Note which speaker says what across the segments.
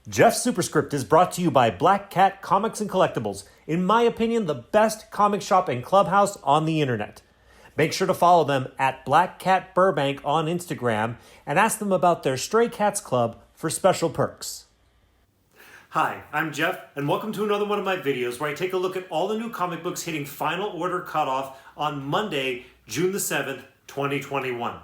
Speaker 1: Jeff's Superscript is brought to you by Black Cat Comics and Collectibles. In my opinion, the best comic shop and clubhouse on the internet. Make sure to follow them at Black Cat Burbank on Instagram and ask them about their Stray Cats Club for special perks. Hi, I'm Jeff, and welcome to another one of my videos where I take a look at all the new comic books hitting Final Order Cutoff on Monday, June the 7th, 2021.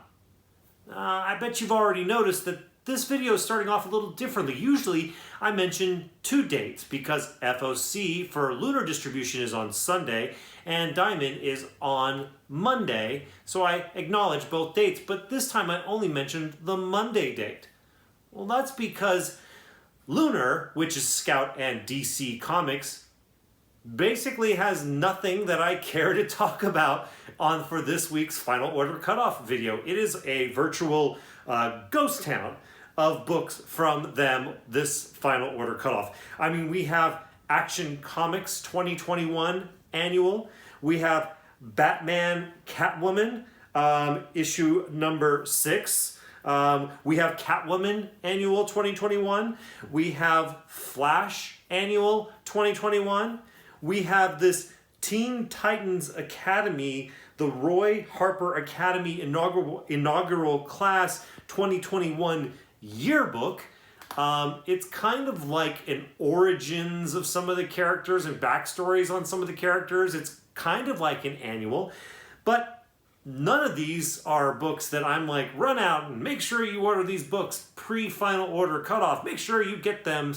Speaker 1: I bet you've already noticed that this video is starting off a little differently. Usually I mention two dates because FOC for lunar distribution is on Sunday and Diamond is on Monday, so I acknowledge both dates, but this time I only mentioned the Monday date. Well, that's because Lunar, which is Scout and DC Comics, basically has nothing that I care to talk about for this week's Final Order Cutoff video. It is a virtual ghost town of books from them this Final Order Cutoff. I mean, we have Action Comics 2021 annual. We have Batman Catwoman issue number 6. We have Catwoman Annual 2021. We have Flash Annual 2021. We have this Teen Titans Academy, the Roy Harper Academy inaugural class 2021 yearbook. It's kind of like an origins of some of the characters and backstories on some of the characters. It's kind of like an annual, but none of these are books that I'm like, run out and make sure you order these books pre-Final Order Cutoff. Make sure you get them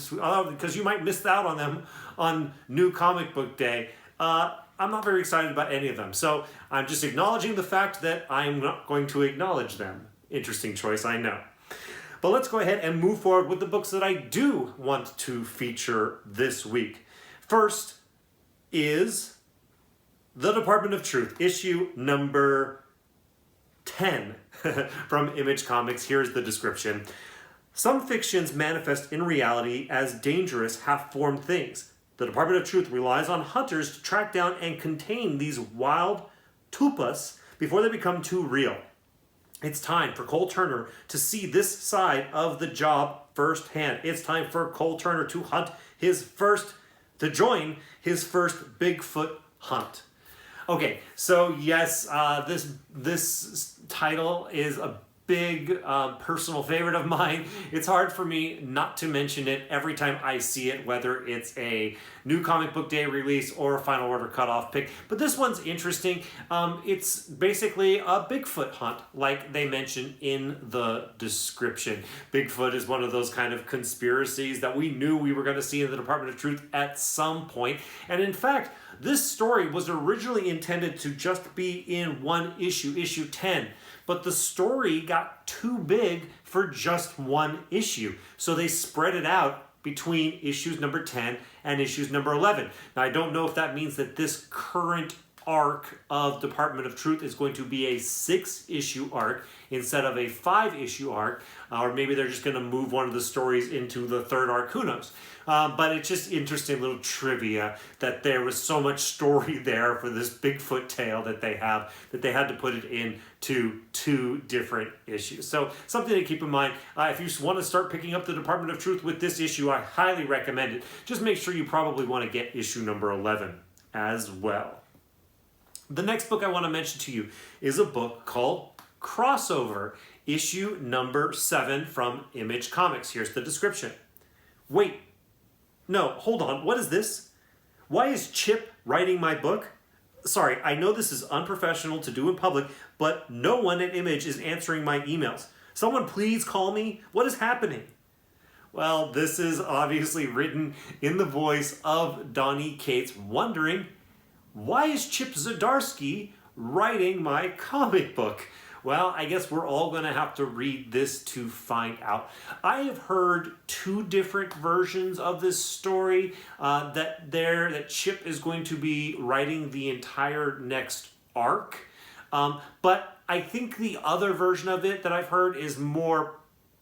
Speaker 1: because you might miss out on them on New Comic Book Day. I'm not very excited about any of them. So I'm just acknowledging the fact that I'm not going to acknowledge them. Interesting choice, I know. But let's go ahead and move forward with the books that I do want to feature this week. First is The Department of Truth, issue number 10 from Image Comics. Here's the description. Some fictions manifest in reality as dangerous, half-formed things. The Department of Truth relies on hunters to track down and contain these wild tupas before they become too real. It's time for Cole Turner to see this side of the job firsthand. It's time for Cole Turner to join his first Bigfoot hunt. Okay, so yes, this title is a big personal favorite of mine. It's hard for me not to mention it every time I see it, whether it's a New Comic Book Day release or a Final Order Cutoff pick. But this one's interesting. It's basically a Bigfoot hunt, like they mentioned in the description. Bigfoot is one of those kind of conspiracies that we knew we were going to see in the Department of Truth at some point. And in fact, this story was originally intended to just be in one issue, issue 10. But the story got too big for just one issue. So they spread it out between issues number 10 and issues number 11. Now, I don't know if that means that this current arc of Department of Truth is going to be a 6-issue arc instead of a 5-issue arc, or maybe they're just going to move one of the stories into the third arc, who knows. But it's just interesting little trivia that there was so much story there for this Bigfoot tale that they had to put it into 2 different issues. So something to keep in mind. If you want to start picking up the Department of Truth with this issue, I highly recommend it. Just make sure you probably want to get issue number 11 as well. The next book I want to mention to you is a book called Crossover, issue number 7 from Image Comics. Here's the description. Wait, no, hold on. What is this? Why is Chip writing my book? Sorry, I know this is unprofessional to do in public, but no one at Image is answering my emails. Someone please call me. What is happening? Well, this is obviously written in the voice of Donny Cates, wondering, why is Chip Zdarsky writing my comic book? Well, I guess we're all going to have to read this to find out. I have heard 2 different versions of this story, that Chip is going to be writing the entire next arc. But I think the other version of it that I've heard is more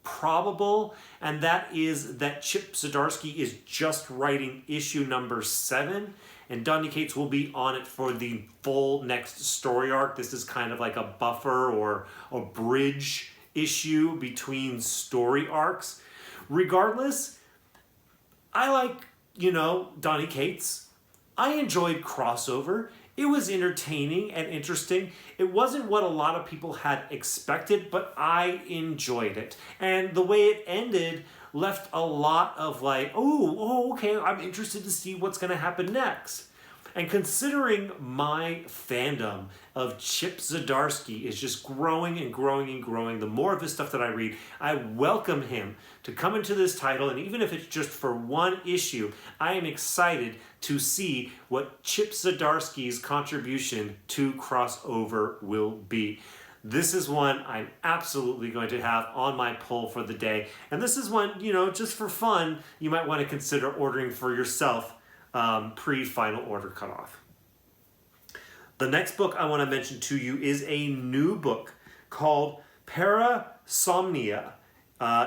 Speaker 1: probable, and that is that Chip Zdarsky is just writing issue number 7, and Donny Cates will be on it for the full next story arc. This is kind of like a buffer or a bridge issue between story arcs. Regardless, I like, Donny Cates. I enjoyed Crossover. It was entertaining and interesting. It wasn't what a lot of people had expected, but I enjoyed it. And the way it ended left a lot of like, okay, I'm interested to see what's going to happen next. And considering my fandom of Chip Zdarsky is just growing and growing and growing, the more of his stuff that I read, I welcome him to come into this title. And even if it's just for one issue, I am excited to see what Chip Zdarsky's contribution to Crossover will be. This is one I'm absolutely going to have on my poll for the day. And this is one, just for fun, you might want to consider ordering for yourself pre-Final Order Cutoff. The next book I want to mention to you is a new book called Parasomnia,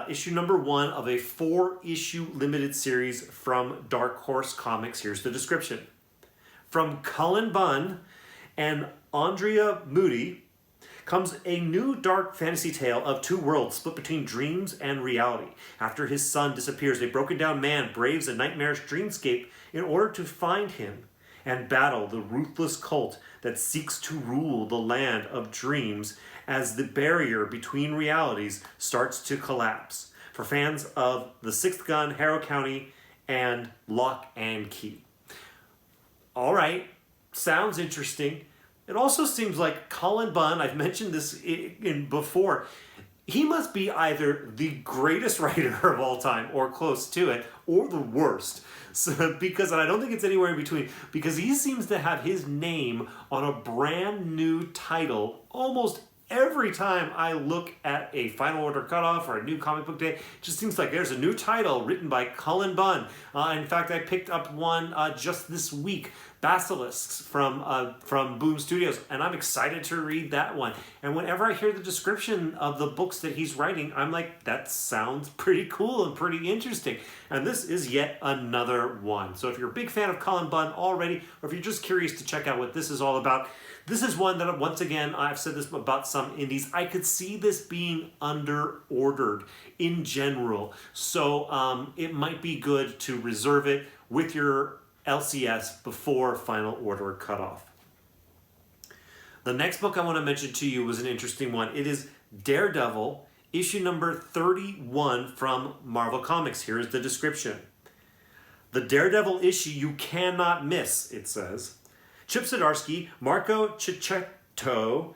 Speaker 1: issue number 1 of a 4-issue limited series from Dark Horse Comics. Here's the description. From Cullen Bunn and Andrea Moody comes a new dark fantasy tale of 2 worlds split between dreams and reality. After his son disappears, a broken down man braves a nightmarish dreamscape in order to find him and battle the ruthless cult that seeks to rule the land of dreams as the barrier between realities starts to collapse. For fans of The Sixth Gun, Harrow County, and Lock and Key. All right, sounds interesting. It also seems like Cullen Bunn, I've mentioned this before, he must be either the greatest writer of all time or close to it, or the worst. So, because I don't think it's anywhere in between, because he seems to have his name on a brand new title almost every time I look at a Final Order Cutoff or a new comic book day. It just seems like there's a new title written by Cullen Bunn. In fact, I picked up one just this week, Basilisks from Boom Studios, and I'm excited to read that one. And whenever I hear the description of the books that he's writing, I'm like, that sounds pretty cool and pretty interesting. And this is yet another one. So if you're a big fan of Cullen Bunn already, or if you're just curious to check out what this is all about, this is one that, once again, I've said this about some indies, I could see this being under-ordered in general. So it might be good to reserve it with your LCS before Final Order Cutoff. The next book I want to mention to you was an interesting one. It is Daredevil, issue number 31 from Marvel Comics. Here is the description. The Daredevil issue you cannot miss, it says. Chip Zdarsky, Marco Cicchetto,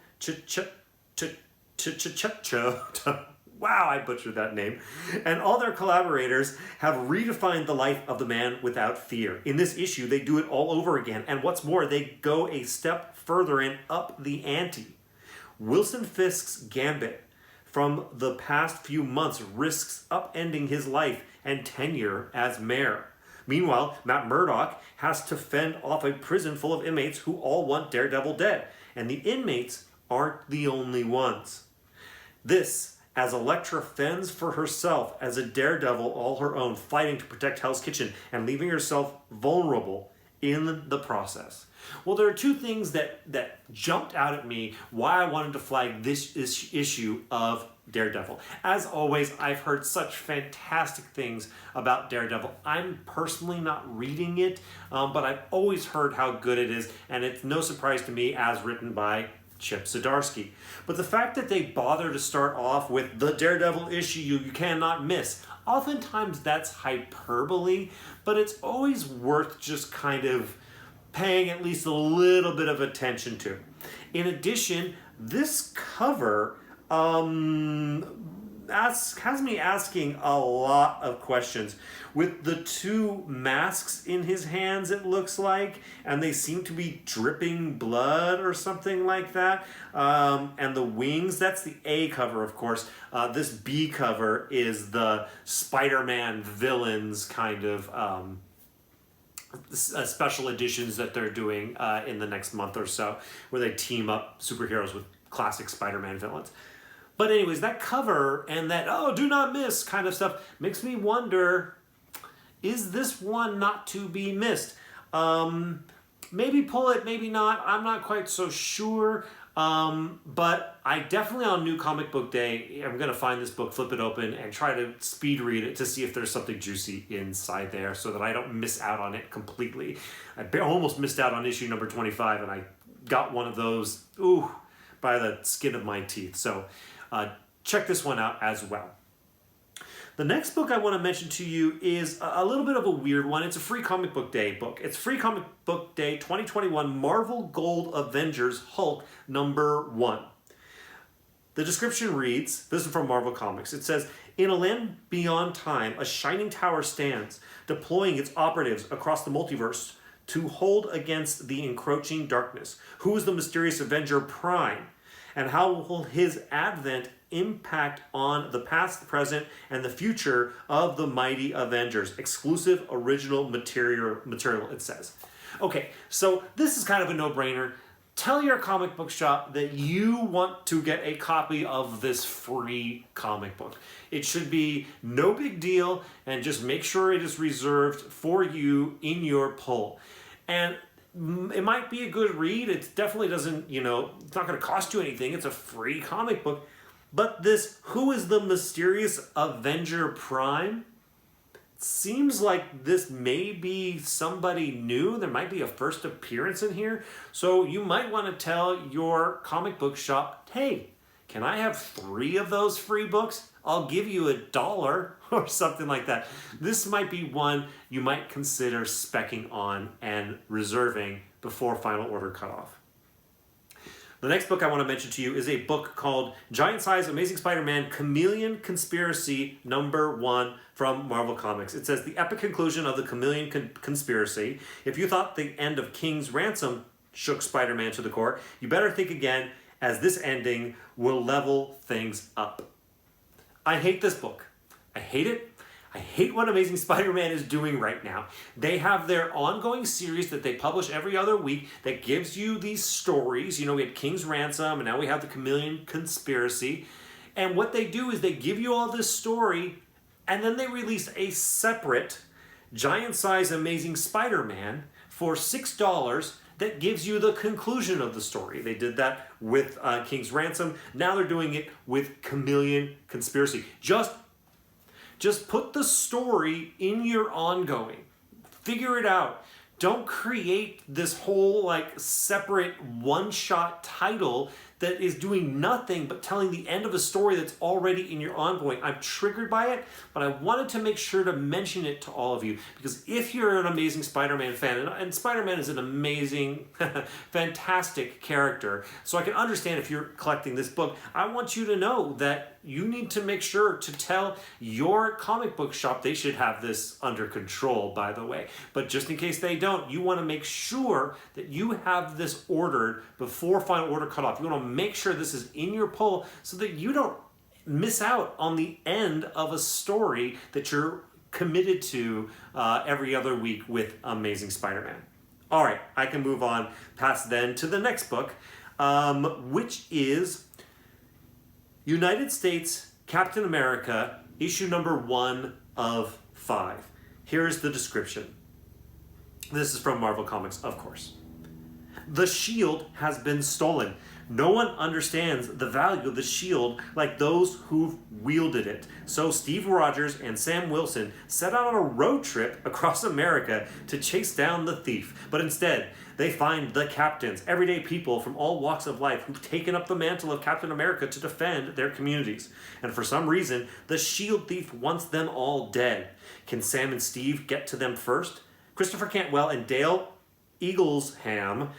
Speaker 1: wow, I butchered that name, and all their collaborators have redefined the life of the man without fear. In this issue, they do it all over again, and what's more, they go a step further and up the ante. Wilson Fisk's gambit from the past few months risks upending his life and tenure as mayor. Meanwhile, Matt Murdock has to fend off a prison full of inmates who all want Daredevil dead, and the inmates aren't the only ones. This, as Elektra fends for herself as a daredevil all her own, fighting to protect Hell's Kitchen and leaving herself vulnerable in the process. Well, there are 2 things that jumped out at me why I wanted to flag this issue of Daredevil. As always, I've heard such fantastic things about Daredevil. I'm personally not reading it, but I've always heard how good it is, and it's no surprise to me as written by Chip Zdarsky. But the fact that they bother to start off with the Daredevil issue you cannot miss, oftentimes that's hyperbole, but it's always worth just kind of paying at least a little bit of attention to. In addition, this cover has me asking a lot of questions. With the 2 masks in his hands, it looks like, and they seem to be dripping blood or something like that. And the wings, that's the A cover, of course. This B cover is the SpiderMan villains kind of special editions that they're doing in the next month or so, where they team up superheroes with classic Spider-Man villains. But anyways, that cover and that, do not miss kind of stuff makes me wonder, is this one not to be missed? Maybe pull it, maybe not. I'm not quite so sure. But I definitely on New Comic Book Day, I'm going to find this book, flip it open, and try to speed read it to see if there's something juicy inside there so that I don't miss out on it completely. I almost missed out on issue number 25, and I got one of those, by the skin of my teeth. So check this one out as well. The next book I want to mention to you is a little bit of a weird one. It's a Free Comic Book Day book. It's Free Comic Book Day 2021 Marvel Gold Avengers Hulk #1. The description reads, this is from Marvel Comics, it says, in a land beyond time, a shining tower stands, deploying its operatives across the multiverse to hold against the encroaching darkness. Who is the mysterious Avenger Prime? And how will his advent impact on the past, the present, and the future of the mighty Avengers? Exclusive original material, it says. Okay, so this is kind of a no-brainer. Tell your comic book shop that you want to get a copy of this free comic book. It should be no big deal, and just make sure it is reserved for you in your pull. And it might be a good read. It definitely doesn't, it's not going to cost you anything. It's a free comic book. But this, who is the mysterious Avenger Prime? Seems like this may be somebody new. There might be a first appearance in here. So you might want to tell your comic book shop, hey, can I have 3 of those free books? I'll give you $1 or something like that. This might be one you might consider speccing on and reserving before Final Order Cutoff. The next book I want to mention to you is a book called Giant Size Amazing Spider-Man Chameleon Conspiracy #1 from Marvel Comics. It says, the epic conclusion of the Chameleon Conspiracy. If you thought the end of King's Ransom shook Spider-Man to the core, you better think again, as this ending will level things up. I hate this book. I hate it. I hate what Amazing Spider-Man is doing right now. They have their ongoing series that they publish every other week that gives you these stories. We had King's Ransom, and now we have the Chameleon Conspiracy. And what they do is they give you all this story, and then they release a separate giant-size Amazing Spider-Man for $6 that gives you the conclusion of the story. They did that with King's Ransom. Now they're doing it with Chameleon Conspiracy. Just put the story in your ongoing. Figure it out. Don't create this whole separate one-shot title that is doing nothing but telling the end of a story that's already in your ongoing. I'm triggered by it, but I wanted to make sure to mention it to all of you, because if you're an Amazing Spider-Man fan, and Spider-Man is an amazing, fantastic character, so I can understand if you're collecting this book, I want you to know that you need to make sure to tell your comic book shop. They should have this under control, by the way. But just in case they don't, you want to make sure that you have this ordered before Final Order Cutoff. You want to make sure this is in your pull so that you don't miss out on the end of a story that you're committed to every other week with Amazing Spider-Man. All right, I can move on past then to the next book, which is United States Captain America, issue #1 of 5. Here's the description. This is from Marvel Comics, of course. The shield has been stolen. No one understands the value of the shield like those who've wielded it. So Steve Rogers and Sam Wilson set out on a road trip across America to chase down the thief. But instead, they find the captains, everyday people from all walks of life who've taken up the mantle of Captain America to defend their communities. And for some reason, the shield thief wants them all dead. Can Sam and Steve get to them first? Christopher Cantwell and Dale Eaglesham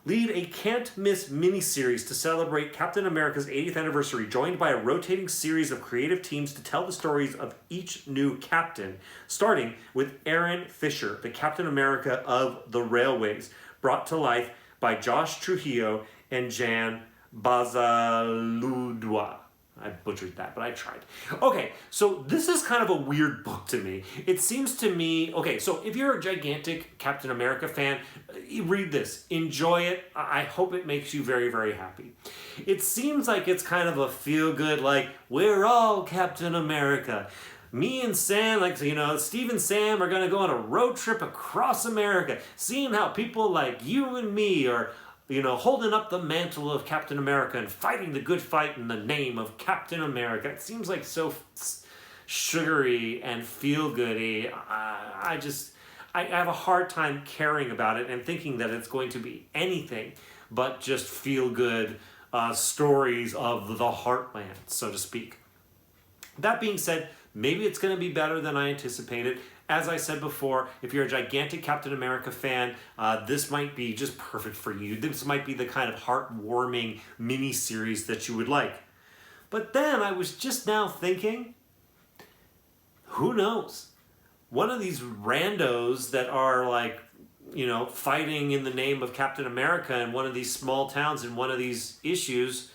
Speaker 1: lead a can't-miss miniseries to celebrate Captain America's 80th anniversary, joined by a rotating series of creative teams to tell the stories of each new captain, starting with Aaron Fisher, the Captain America of the Railways, brought to life by Josh Trujillo and Jan Bazaludua. I butchered that, but I tried. Okay, so this is kind of a weird book to me. It seems to me, okay, so if you're a gigantic Captain America fan, read this, enjoy it. I hope it makes you very, very happy. It seems like it's kind of a feel-good, we're all Captain America. Me and Sam, Steve and Sam are going to go on a road trip across America, seeing how people like you and me are holding up the mantle of Captain America and fighting the good fight in the name of Captain America. It seems like so sugary and feel-goody. I have a hard time caring about it and thinking that it's going to be anything but just feel-good stories of the heartland, so to speak. That being said, maybe it's going to be better than I anticipated. As I said before, if you're a gigantic Captain America fan, this might be just perfect for you. This might be the kind of heartwarming mini-series that you would like. But then I was just now thinking, who knows? One of these randos that are like, fighting in the name of Captain America in one of these small towns in one of these issues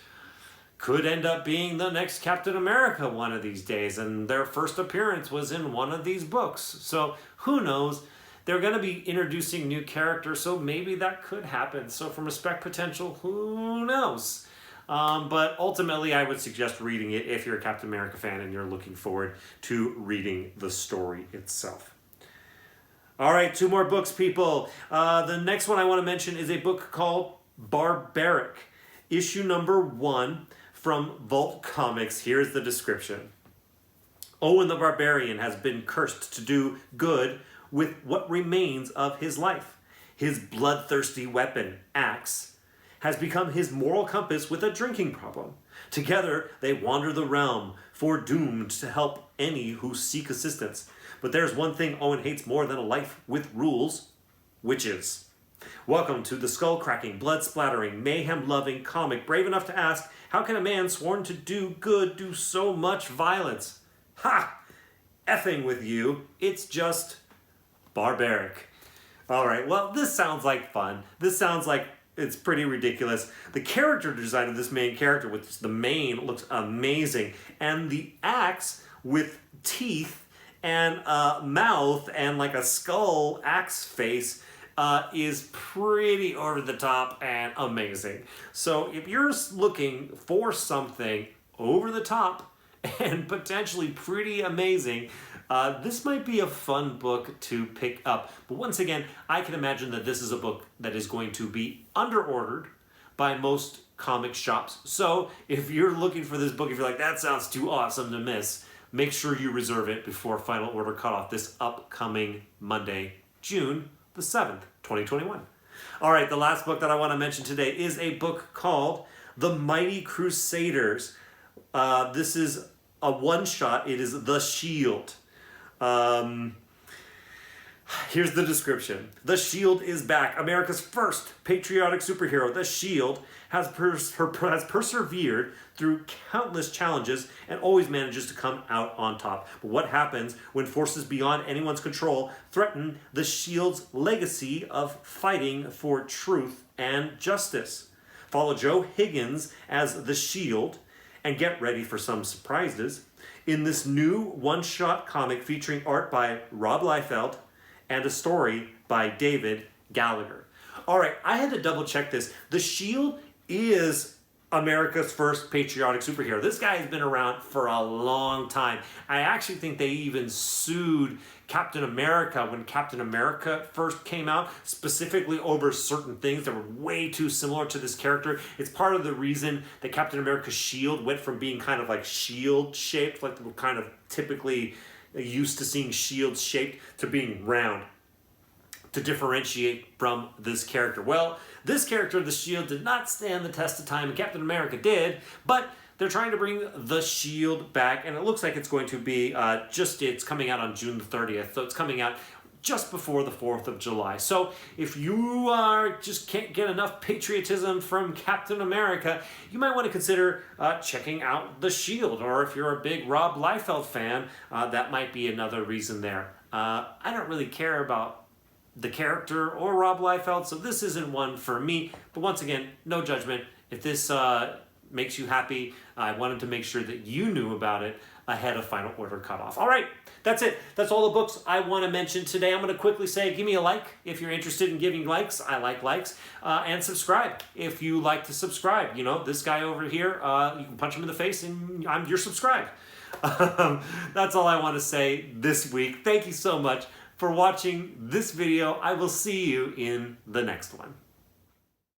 Speaker 1: could end up being the next Captain America one of these days, and their first appearance was in one of these books. So who knows? They're going to be introducing new characters, so maybe that could happen. So from a spec potential, who knows? But ultimately, I would suggest reading it if you're a Captain America fan and you're looking forward to reading the story itself. All right, 2 more books, people. The next one I want to mention is a book called Barbaric, issue number 1 from Vault Comics. Here's the description. Owen the Barbarian has been cursed to do good with what remains of his life. His bloodthirsty weapon, axe, has become his moral compass with a drinking problem. Together, they wander the realm, foredoomed to help any who seek assistance. But there's one thing Owen hates more than a life with rules: witches. Welcome to the skull-cracking, blood-splattering, mayhem-loving comic brave enough to ask, how can a man sworn to do good do so much violence? Ha! Effing with you, it's just barbaric. All right, well, this sounds like fun. This sounds like it's pretty ridiculous. The character design of this main character, with the mane, looks amazing. And the axe with teeth and a mouth and like a skull axe face is pretty over the top and amazing. So if you're looking for something over the top and potentially pretty amazing, this might be a fun book to pick up. But once again, I can imagine that this is a book that is going to be under-ordered by most comic shops. So if you're looking for this book, if you're like, that sounds too awesome to miss, make sure you reserve it before Final Order Cutoff this upcoming Monday, June the 7th, 2021. All right, the last book that I want to mention today is a book called The Mighty Crusaders. This is a one-shot. It is The Shield. Here's the description. The Shield is back. America's first patriotic superhero. The Shield has persevered through countless challenges and always manages to come out on top. But what happens when forces beyond anyone's control threaten the Shield's legacy of fighting for truth and justice? Follow Joe Higgins as the Shield and get ready for some surprises in this new one-shot comic featuring art by Rob Liefeld and a story by David Gallagher. All right, I had to double check this. The Shield is America's first patriotic superhero. This guy has been around for a long time. I actually think they even sued Captain America when Captain America first came out, specifically over certain things that were way too similar to this character. It's part of the reason that Captain America's shield went from being kind of like shield shaped, like we're kind of typically used to seeing shields shaped, to being round, to differentiate from this character. Well, this character, the Shield, did not stand the test of time, and Captain America did, but they're trying to bring the Shield back, and it looks like it's going to be it's coming out on June the 30th, so it's coming out just before the 4th of July. So if you just can't get enough patriotism from Captain America, you might want to consider checking out The Shield, or if you're a big Rob Liefeld fan, that might be another reason there. I don't really care about the character or Rob Liefeld, so this isn't one for me. But once again, no judgment. If this makes you happy, I wanted to make sure that you knew about it ahead of Final Order Cutoff. All right, that's it. That's all the books I want to mention today. I'm going to quickly say, give me a like if you're interested in giving likes. I like likes. And subscribe if you like to subscribe. You know, this guy over here, you can punch him in the face and you're subscribed. That's all I want to say this week. Thank you so much for watching this video. I will see you in the next one.